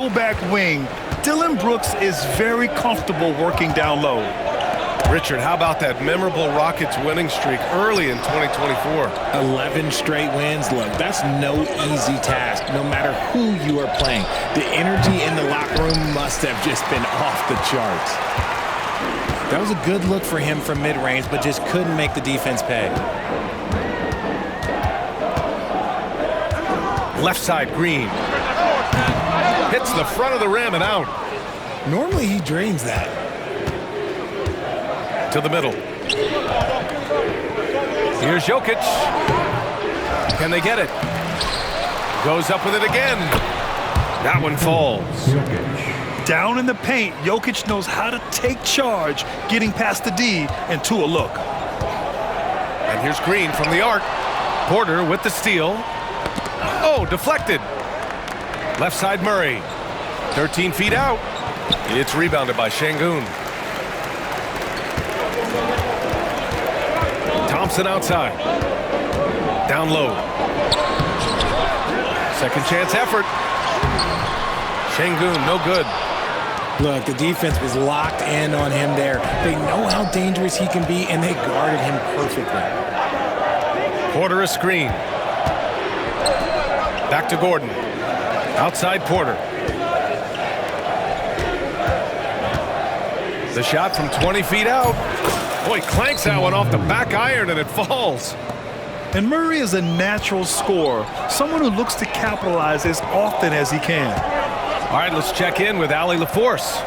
Fullback wing, Dillon Brooks is very comfortable working down low. Richard, how about that memorable Rockets winning streak early in 2024? 11 straight wins. Look, that's no easy task, no matter who you are playing. The energy in the locker room must have just been off the charts. That was a good look for him from mid-range, but just couldn't make the defense pay. Left side, Green. Hits the front of the rim and out. Normally he drains that. To the middle. Here's Jokic. Can they get it? Goes up with it again. That one falls. Down in the paint, Jokic knows how to take charge, getting past the D and to a look. And here's Green from the arc. Porter with the steal. Oh, deflected. Left side, Murray. 13 feet out. It's rebounded by Şengün. Thompson outside. Down low. Second chance effort. Şengün, no good. Look, the defense was locked in on him there. They know how dangerous he can be, and they guarded him perfectly. Porter a screen. Back to Gordon. Outside Porter. The shot from 20 feet out. Boy, clanks that one off the back iron and it falls. And Murray is a natural scorer, someone who looks to capitalize as often as he can. All right, let's check in with Allie LaForce.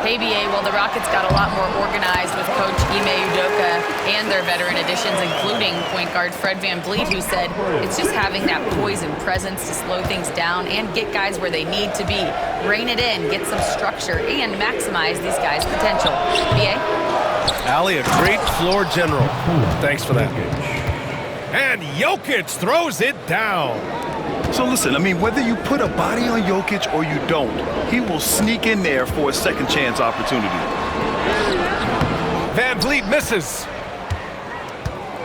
Hey, BA, well, the Rockets got a lot more organized with Coach Ime Udoka and their veteran additions, including point guard Fred VanVleet, who said it's just having that poise and presence to slow things down and get guys where they need to be. Rein it in, get some structure, and maximize these guys' potential. BA? Allie, a great floor general. Thanks for that. And Jokic throws it down. So listen, I mean, whether you put a body on Jokic or you don't, he will sneak in there for a second chance opportunity. VanVleet misses.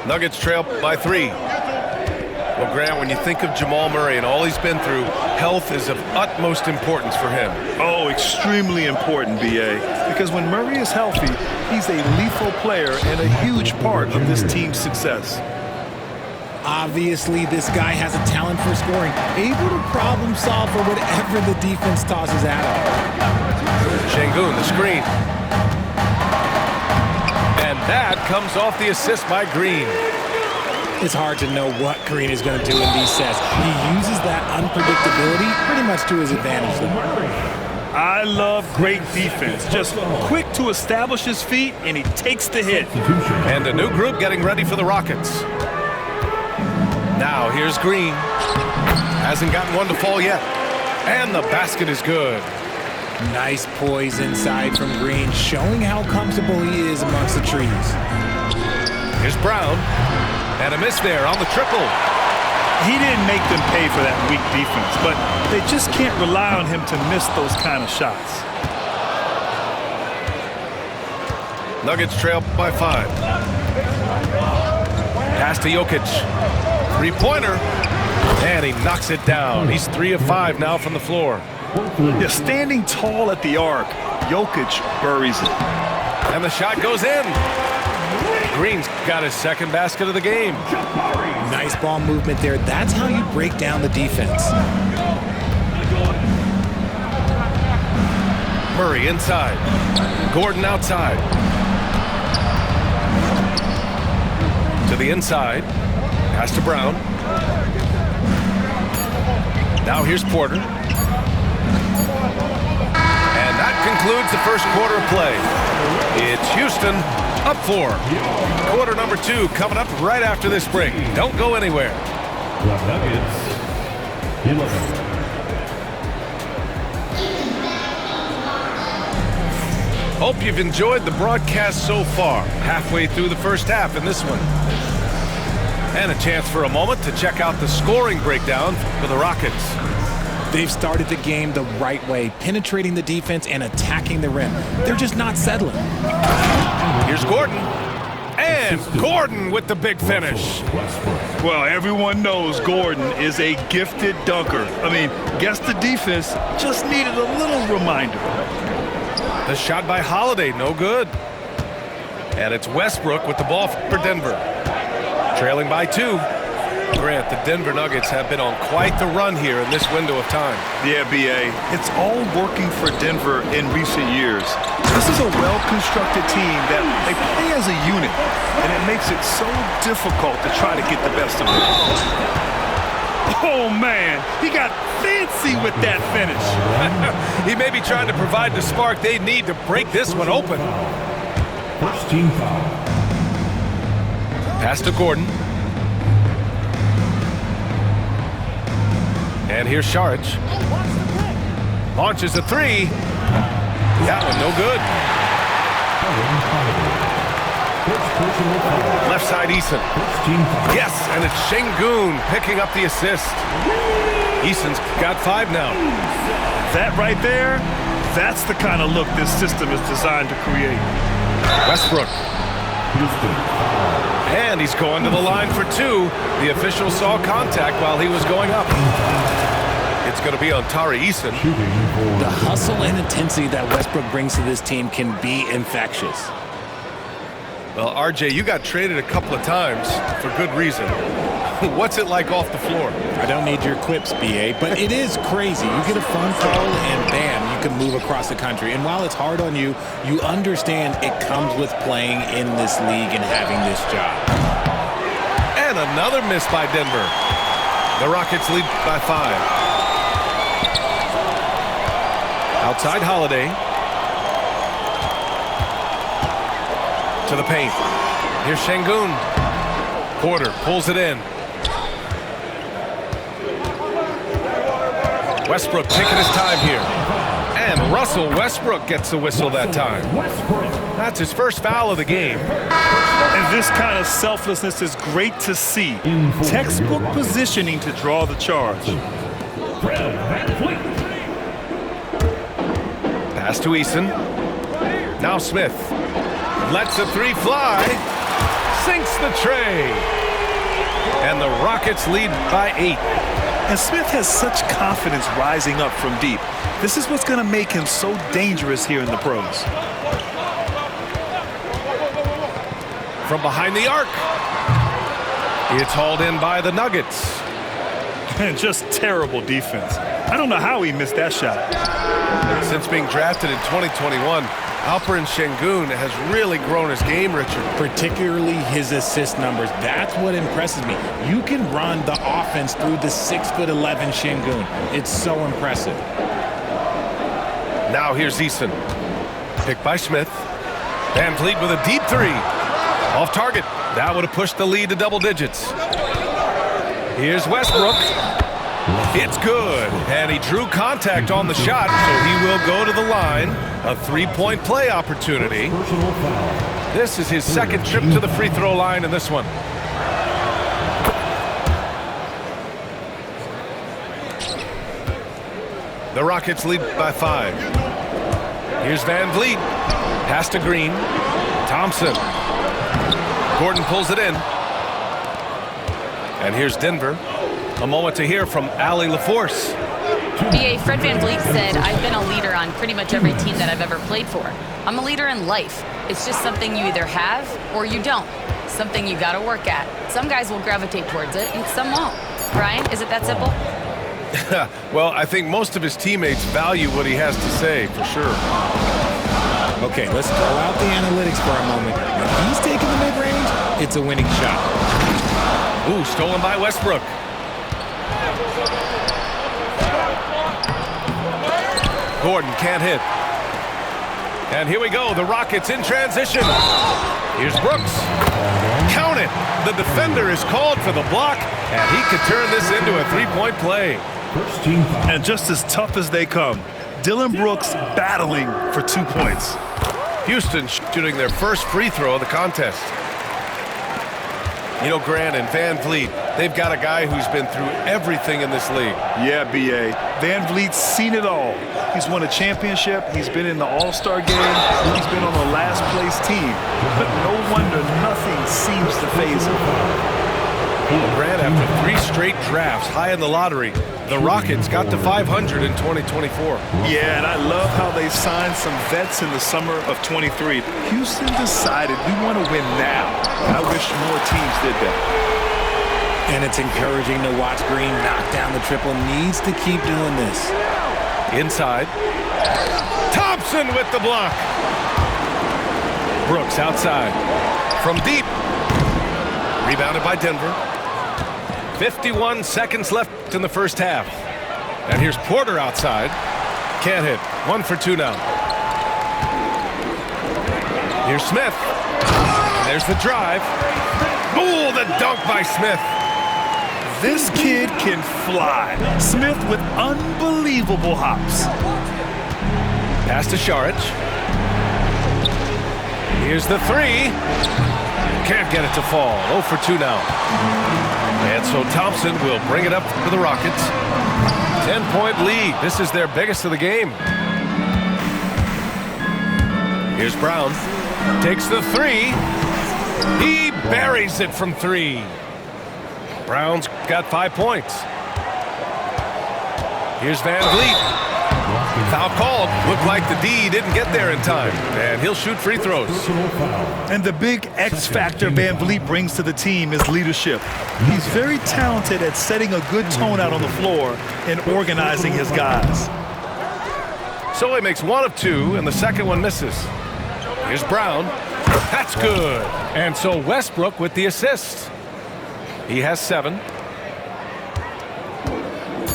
Nuggets trail by 3. Well, Grant, when you think of Jamal Murray and all he's been through, health is of utmost importance for him. Oh, extremely important, BA. Because when Murray is healthy, he's a lethal player and a huge part of this team's success. Obviously, this guy has a talent for scoring, able to problem solve for whatever the defense tosses at him. Şengün, the screen. And that comes off the assist by Green. It's hard to know what Green is going to do in these sets. He uses that unpredictability pretty much to his advantage, though. I love great defense. Just quick to establish his feet, and he takes the hit. And a new group getting ready for the Rockets. Now here's Green. Hasn't gotten one to fall yet. And the basket is good. Nice poise inside from Green, showing how comfortable he is amongst the trees. Here's Brown. And a miss there on the triple. He didn't make them pay for that weak defense, but they just can't rely on him to miss those kind of shots. Nuggets trail by 5. Pass to Jokic. Three-pointer. And he knocks it down. He's 3 of 5 now from the floor. Yeah, standing tall at the arc, Jokic buries it. And the shot goes in. Green's got his second basket of the game. Nice ball movement there. That's how you break down the defense. Murray inside. Gordon outside. To the inside. Pass to Brown. Now here's Porter. And that concludes the first quarter of play. It's Houston up 4. Quarter number 2 coming up right after this break. Don't go anywhere. Nuggets 11. Hope you've enjoyed the broadcast so far. Halfway through the first half in this one. And a chance for a moment to check out the scoring breakdown for the Rockets. They've started the game the right way, penetrating the defense and attacking the rim. They're just not settling. Here's Gordon. And And Gordon with the big finish. Well, everyone knows Gordon is a gifted dunker. I mean, guess the defense just needed a little reminder. The shot by Holiday, no good. And it's Westbrook with the ball for Denver. Trailing by 2. Grant, the Denver Nuggets have been on quite the run here in this window of time. Yeah, B.A., it's all working for Denver in recent years. This is a well-constructed team that they play as a unit, and it makes it so difficult to try to get the best of them. Oh, man, he got fancy with that finish. He may be trying to provide the spark they need to break this one open. First team foul. Pass to Gordon. And here's Saric. Launches a 3. That one no good. Left side Eason. Yes, and it's Şengün picking up the assist. Eason's got 5 now. That right there, that's the kind of look this system is designed to create. Westbrook. And he's going to the line for 2. The official saw contact while he was going up. It's going to be on Tari Eason. The hustle and intensity that Westbrook brings to this team can be infectious. Well, RJ, you got traded a couple of times for good reason. What's it like off the floor? I don't need your quips, BA, but it is crazy. You get a phone call and bam, you can move across the country. And while it's hard on you, you understand it comes with playing in this league and having this job. And another miss by Denver. The Rockets lead by 5. Outside Holiday. To the paint. Here's Şengün. Porter pulls it in. Westbrook taking his time here. And Russell Westbrook gets the whistle that time. That's his first foul of the game. And this kind of selflessness is great to see. Textbook positioning to draw the charge. Pass to Eason. Now Smith. Lets the 3 fly. Sinks the tray. And the Rockets lead by 8. And Smith has such confidence rising up from deep. This is what's going to make him so dangerous here in the pros. From behind the arc. It's hauled in by the Nuggets. And just terrible defense. I don't know how he missed that shot. Since being drafted in 2021, Alperen Şengün has really grown his game, Richard. Particularly his assist numbers. That's what impresses me. You can run the offense through the 6'11" Şengün. It's so impressive. Now here's Eason. Picked by Smith. Van Vliet with a deep 3. Off target. That would have pushed the lead to double digits. Here's Westbrook. It's good. And he drew contact on the shot, so he will go to the line. A 3-point play opportunity. This is his second trip to the free throw line in this one. The Rockets lead by 5. Here's Van Vliet. Pass to Green. Thompson. Gordon pulls it in. And here's Denver. A moment to hear from Allie LaForce. BA, Fred VanVleet said, I've been a leader on pretty much every team that I've ever played for. I'm a leader in life. It's just something you either have or you don't. Something you gotta work at. Some guys will gravitate towards it and some won't. Brian, is it that simple? Well, I think most of his teammates value what he has to say, for sure. Okay, let's throw out the analytics for a moment. When he's taking the mid-range, it's a winning shot. Ooh, stolen by Westbrook. Gordon can't hit. And here we go, the Rockets in transition. Here's Brooks. Count it. The defender is called for the block, and he could turn this into a 3-point play. First team foul. And just as tough as they come, Dillon Brooks battling for 2 points. Houston shooting their first free throw of the contest. You know, Grant and Van Vliet, they've got a guy who's been through everything in this league. Yeah, B.A. Van Vliet's seen it all. He's won a championship. He's been in the All-Star game. He's been on the last-place team. But no wonder nothing seems to faze him. Grant, after 3 straight drafts high in the lottery, the Rockets got to 500 in 2024. Yeah, and I love how they signed some vets in the summer of 23. Houston decided we want to win now. I wish more teams did that. And it's encouraging to watch Green knock down the triple. Needs to keep doing this. Inside. Thompson with the block. Brooks outside. From deep. Rebounded by Denver. 51 seconds left in the first half. And here's Porter outside. Can't hit. 1 for 2 now. Here's Smith. There's the drive. Ooh, the dunk by Smith. This kid can fly. Smith with unbelievable hops. Pass to Šarić. Here's the 3. Can't get it to fall. 0 for 2 now. And so Thompson will bring it up for the Rockets. 10-point lead. This is their biggest of the game. Here's Brown. Takes the 3. He buries it from 3. Brown's got 5 points. Here's Van Vliet. Foul called. Looked like the D didn't get there in time. And he'll shoot free throws. And the big X factor Van Vliet brings to the team is leadership. He's very talented at setting a good tone out on the floor and organizing his guys. So he makes 1 of 2, and the second one misses. Here's Brown. That's good. And so Westbrook with the assist. He has 7.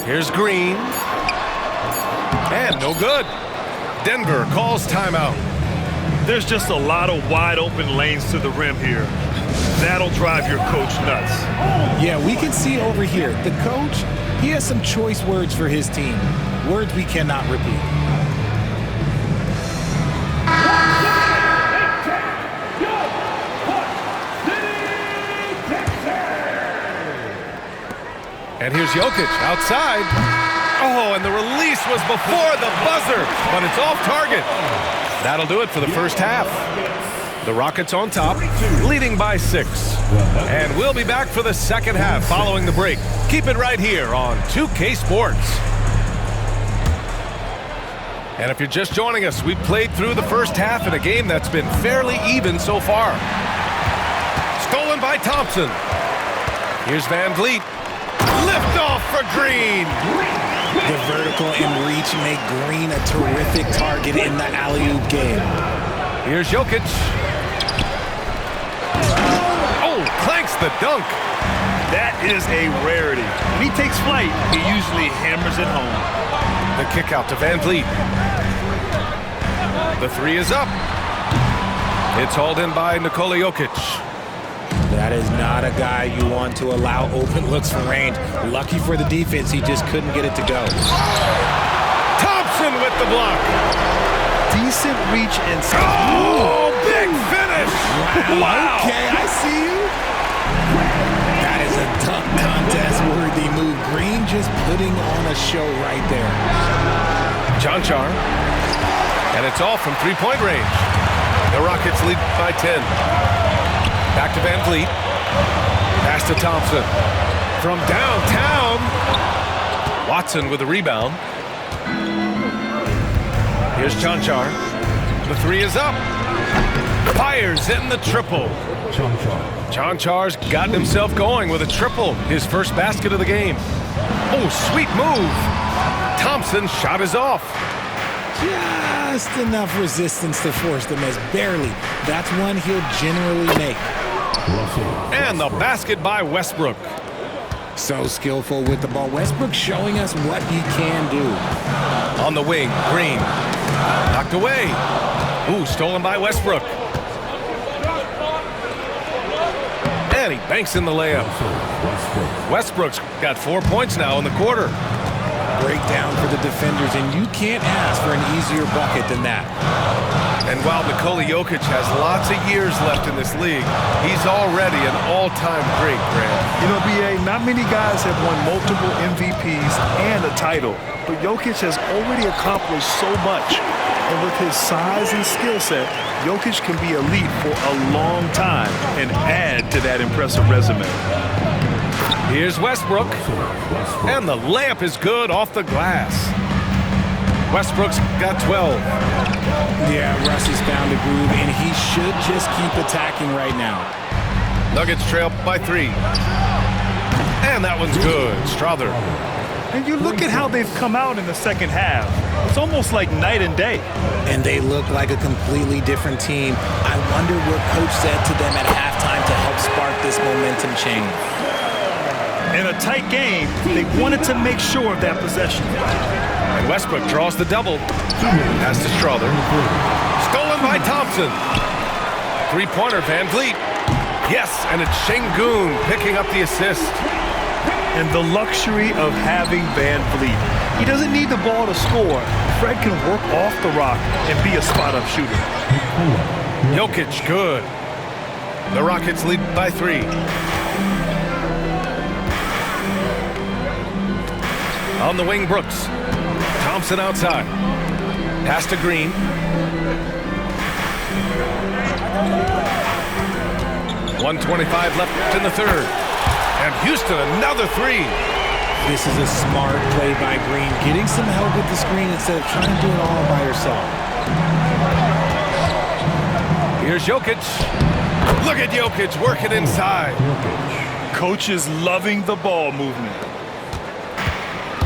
Here's Green. And no good. Denver calls timeout. There's just a lot of wide open lanes to the rim here. That'll drive your coach nuts. Yeah, we can see over here. The coach, he has some choice words for his team. Words we cannot repeat. And here's Jokic outside. Oh, and the release was before the buzzer, but it's off target. That'll do it for the first half. The Rockets on top, leading by 6. And we'll be back for the second half following the break. Keep it right here on 2K Sports. And if you're just joining us, we've played through the first half in a game that's been fairly even so far. Stolen by Thompson. Here's Van Vliet. Lift off for Green. The vertical and reach make Green a terrific target in the alley-oop game. Here's Jokic. Oh, clanks the dunk. That is a rarity. When he takes flight, he usually hammers it home. The kick out to Van Vliet. The 3 is up. It's hauled in by Nikola Jokic. That is not a guy you want to allow open looks from range. Lucky for the defense, he just couldn't get it to go. Thompson with the block. Decent reach inside. Oh, big finish. Wow. Okay, I see you. That is a dunk contest-worthy move. Green just putting on a show right there. Cancar. And it's all from 3-point range. The Rockets lead by 10. Back to Van Vliet. Pass to Thompson. From downtown. Watson with the rebound. Here's Cancar. The 3 is up. Fires in the triple. Cancar's gotten himself going with a triple. His first basket of the game. Oh, sweet move. Thompson shot is off. Just enough resistance to force the miss. Barely. That's one he'll generally make. And the basket by Westbrook. So skillful with the ball. Westbrook showing us what he can do. On the wing, Green. Knocked away. Ooh, stolen by Westbrook. And he banks in the layup. Westbrook's got 4 points now in the quarter. Breakdown for the defenders, and you can't ask for an easier bucket than that. And while Nikola Jokic has lots of years left in this league, he's already an all-time great, Grant. You know, B.A., not many guys have won multiple MVPs and a title, but Jokic has already accomplished so much. And with his size and skill set, Jokic can be elite for a long time and add to that impressive resume. Here's Westbrook, and the layup is good off the glass. Westbrook's got 12. Yeah, Russ has found a groove, and he should just keep attacking right now. Nuggets trail by 3. And that one's good. Strother. And you look at how they've come out in the second half. It's almost like night and day. And they look like a completely different team. I wonder what Coach said to them at halftime to help spark this momentum change. In a tight game, they wanted to make sure of that possession. And Westbrook draws the double. Pass to Strother. Stolen by Thompson. Three-pointer, Van Vliet. Yes, and it's Şengün picking up the assist. And the luxury of having Van Vliet. He doesn't need the ball to score. Fred can work off the rock and be a spot-up shooter. Jokic, good. The Rockets lead by 3. On the wing, Brooks. Thompson outside. Pass to Green. .125 left in the third. And Houston, another 3. This is a smart play by Green, getting some help with the screen instead of trying to do it all by yourself. Here's Jokic. Look at Jokic working inside. Coach is loving the ball movement.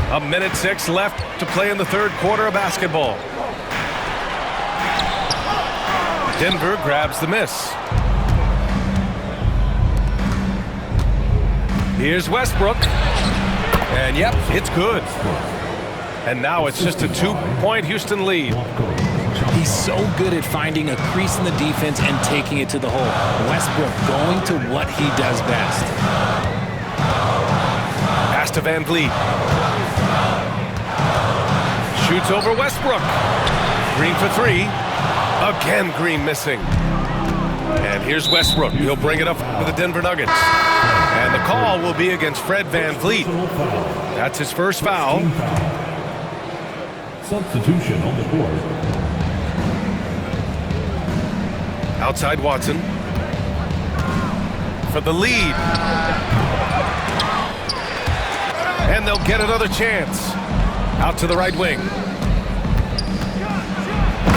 1:06 left to play in the third quarter of basketball. Denver grabs the miss. Here's Westbrook. And yep, it's good. And now it's just a 2-point Houston lead. He's so good at finding a crease in the defense and taking it to the hole. Westbrook going to what he does best. Pass to Van Vliet. Shoots over Westbrook. Green for 3. Again, Green missing. And here's Westbrook. He'll bring it up for the Denver Nuggets. And the call will be against Fred Van Vliet. That's his first foul. Substitution on the court. Outside Watson. For the lead. And they'll get another chance. Out to the right wing.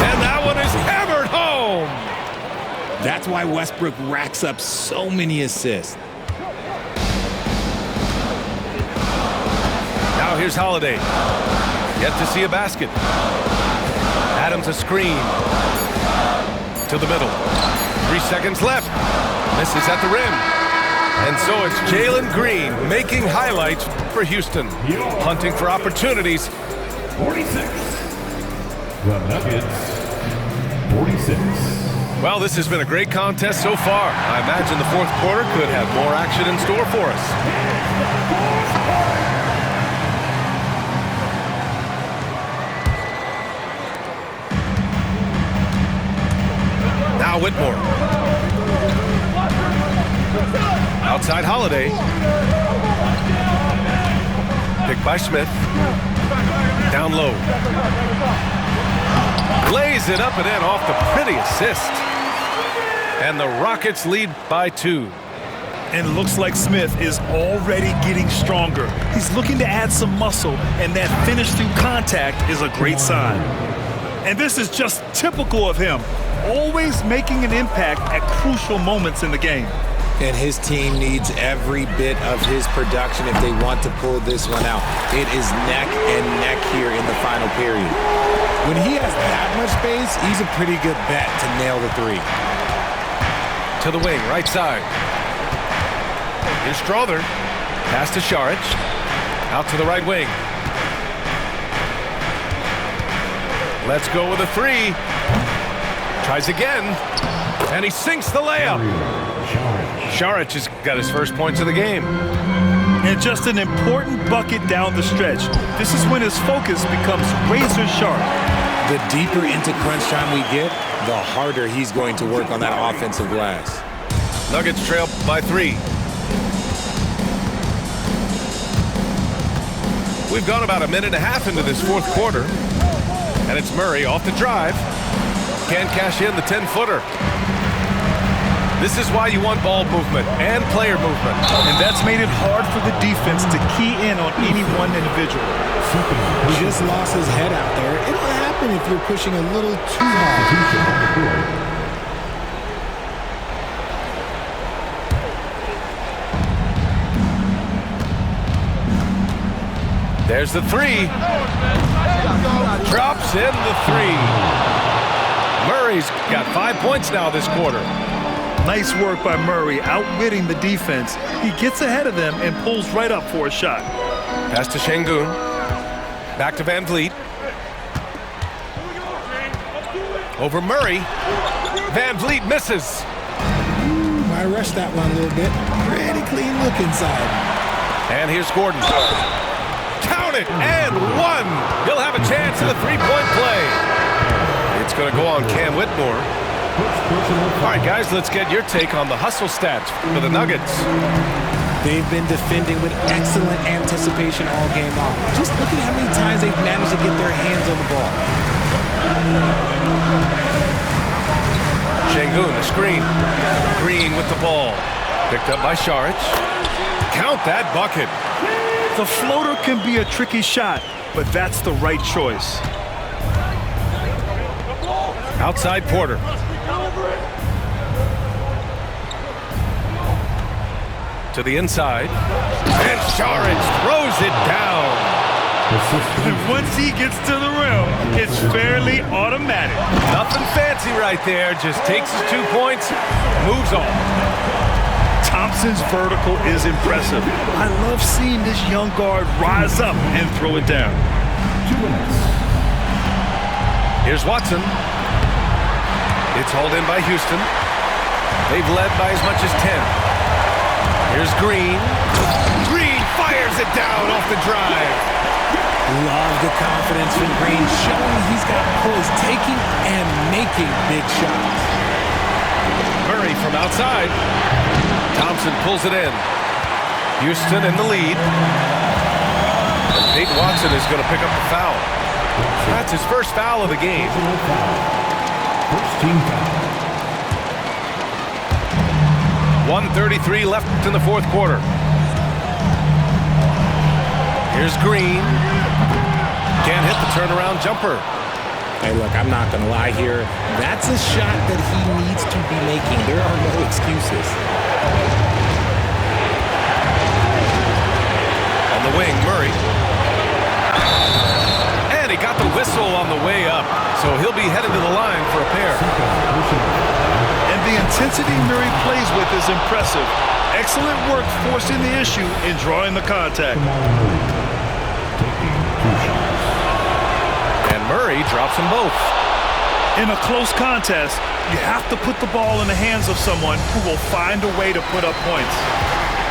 And that one is hammered home. That's why Westbrook racks up so many assists. Now here's Holiday. Yet to see a basket. Adams a screen. To the middle. 3 seconds left. Misses at the rim. And so it's Jalen Green making highlights for Houston. Hunting for opportunities. 46. The Nuggets, 46. Well, this has been a great contest so far. I imagine the fourth quarter could have more action in store for us. Now Whitmore. Outside Holiday. Picked by Smith. Down low. Lays it up and in off the pretty assist. And the Rockets lead by 2. And looks like Smith is already getting stronger. He's looking to add some muscle, and that finish through contact is a great sign. And this is just typical of him, always making an impact at crucial moments in the game. And his team needs every bit of his production if they want to pull this one out. It is neck and neck here in the final period. When he has that much space, he's a pretty good bet to nail the 3. To the wing, right side. Here's Strother. Pass to Šarić. Out to the right wing. Let's go with a 3. Tries again. And he sinks the layup. Šarić has got his first points of the game. And just an important bucket down the stretch. This is when his focus becomes razor sharp. The deeper into crunch time we get, the harder he's going to work on that offensive glass. Nuggets trail by 3. We've gone about a minute and a half into this fourth quarter. And it's Murray off the drive. Can't cash in the 10-footer. This is why you want ball movement and player movement. And that's made it hard for the defense to key in on any one individual. He just lost his head out there. It'll happen if you're pushing a little too hard. There's the 3. Drops in the 3. Murray's got 5 points now this quarter. Nice work by Murray, outwitting the defense. He gets ahead of them and pulls right up for a shot. Pass to Şengün. Back to Van Vliet. Over Murray. Van Vliet misses. I rushed that one a little bit. Pretty clean look inside. And here's Gordon. Count it, and 1. He'll have a chance in the three-point play. It's going to go on Cam Whitmore. All right, guys, let's get your take on the hustle stats for the Nuggets. They've been defending with excellent anticipation all game long. Just look at how many times they've managed to get their hands on the ball. Şengün, the screen. Green with the ball. Picked up by Šarić. Count that bucket. The floater can be a tricky shot, but that's the right choice. Outside Porter. To the inside. And Šarić throws it down. Once he gets to the rim, it's fairly automatic. Nothing fancy right there. Just takes his 2 points, moves on. Thompson's vertical is impressive. I love seeing this young guard rise up and throw it down. Here's Watson. It's hauled in by Houston. They've led by as much as 10. Here's Green. Green fires it down off the drive. Love the confidence from Green, showing he's got poise, taking and making big shots. Murray from outside. Thompson pulls it in. Houston in the lead. And Peyton Watson is going to pick up the foul. That's his first foul of the game. First team foul. 1:33 left in the fourth quarter. Here's Green. Can't hit the turnaround jumper. Hey, look, I'm not going to lie here. That's a shot that he needs to be making. There are no excuses. On the wing, Murray. And he got the whistle on the way up, so he'll be headed to the line for a pair. And the intensity Murray plays with is impressive. Excellent work forcing the issue and drawing the contact. And Murray drops them both. In a close contest, you have to put the ball in the hands of someone who will find a way to put up points.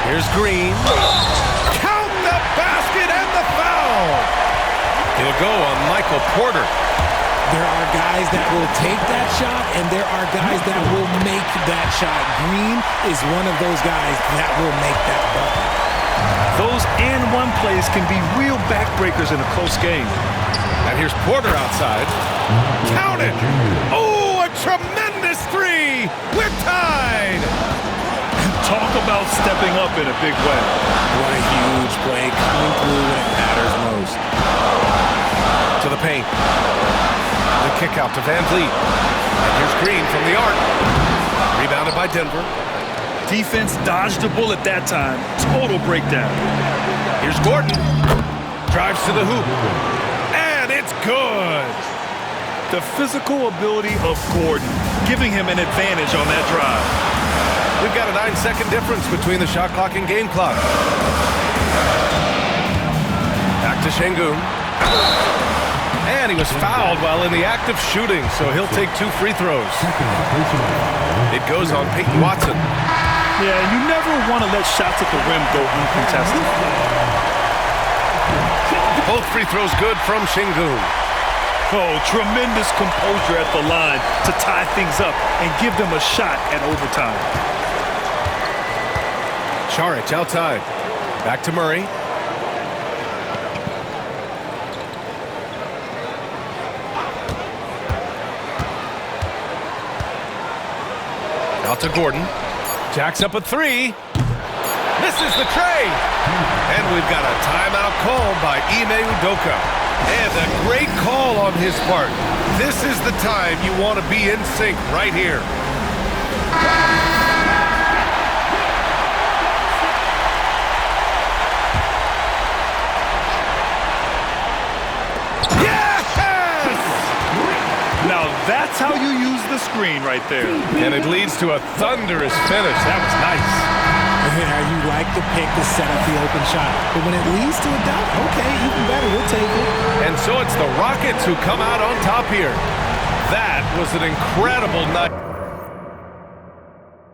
Here's Green. Count the basket and the foul. He'll go on Michael Porter. There are guys that will take that shot, and there are guys that will make that shot. Green is one of those guys that will make that bucket. Those and one plays can be real backbreakers in a close game. And here's Porter outside. Count it! Oh, a tremendous 3! We're tied! Talk about stepping up in a big way. What a huge play coming through when it matters most. To the paint. The kick out to Van Vliet. And here's Green from the arc. Rebounded by Denver. Defense dodged a bullet that time. Total breakdown. Here's Gordon. Drives to the hoop. And it's good. The physical ability of Gordon, giving him an advantage on that drive. We've got a 9-second difference between the shot clock and game clock. Back to Şengün. And he was fouled while in the act of shooting, so he'll take 2 free throws. It goes on Peyton Watson. Yeah, you never want to let shots at the rim go uncontested. Both free throws good from Şengün. Oh, tremendous composure at the line to tie things up and give them a shot at overtime. Saric outside. Back to Murray. Out to Gordon. Jacks up a three. Misses the tray. And we've got a timeout called by Ime Udoka. And a great call on his part. This is the time you want to be in sync right here. Now that's how you use the screen right there. And it leads to a thunderous finish. That was nice. Yeah, you like the pick to set up the open shot. But when it leads to a dunk, okay, even better. We'll take it. And so it's the Rockets who come out on top here. That was an incredible night.